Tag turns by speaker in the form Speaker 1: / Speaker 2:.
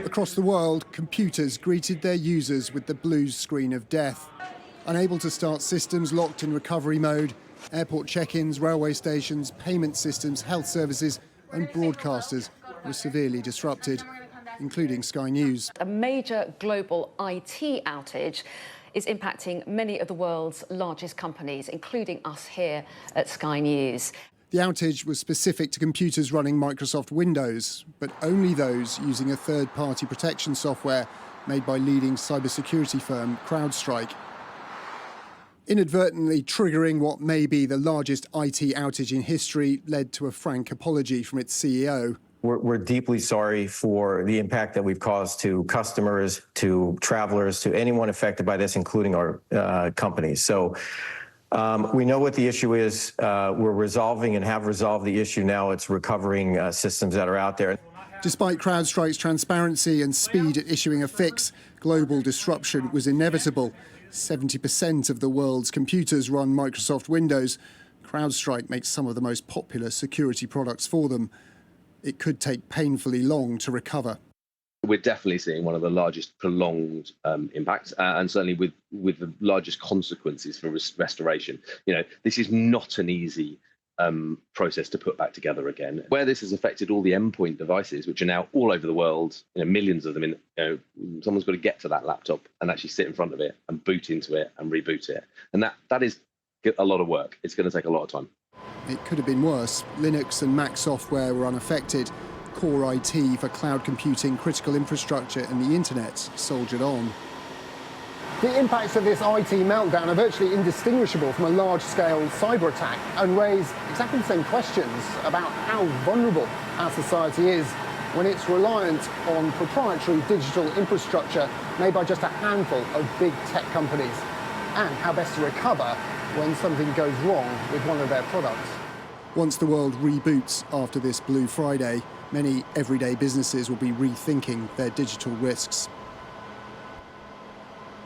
Speaker 1: Across the world, computers greeted their users with the blue screen of death. Unable to start systems locked in recovery mode, airport check-ins, railway stations, payment systems, health services and broadcasters were severely disrupted, including Sky News.
Speaker 2: A major global IT outage is impacting many of the world's largest companies, including us here at Sky News.
Speaker 1: The outage was specific to computers running Microsoft Windows, but only those using a third-party protection software made by leading cybersecurity firm CrowdStrike. Inadvertently triggering what may be the largest IT outage in history led to a frank apology from its CEO.
Speaker 3: We're deeply sorry for the impact that we've caused to customers, to travelers, to anyone affected by this, including our companies. So we know what the issue is. We're resolving and have resolved the issue now. It's recovering systems that are out there.
Speaker 1: Despite CrowdStrike's transparency and speed at issuing a fix, global disruption was inevitable. 70% of the world's computers run Microsoft Windows. CrowdStrike makes some of the most popular security products for them. It could take painfully long to recover.
Speaker 4: We're definitely seeing one of the largest prolonged impacts, and certainly with the largest consequences for restoration. You know, this is not an easy process to put back together again. Where this has affected all the endpoint devices, which are now all over the world, millions of them. Someone's got to get to that laptop and actually sit in front of it and boot into it and reboot it, and that is a lot of work. It's going to take a lot of time.
Speaker 1: It could have been worse. Linux and Mac software were unaffected. Core IT for cloud computing, critical infrastructure and the internet soldiered on.
Speaker 5: The impacts of this IT meltdown are virtually indistinguishable from a large-scale cyber attack and raise exactly the same questions about how vulnerable our society is when it's reliant on proprietary digital infrastructure made by just a handful of big tech companies, and how best to recover when something goes wrong with one of their products.
Speaker 1: Once the world reboots after this Blue Friday, many everyday businesses will be rethinking their digital risks.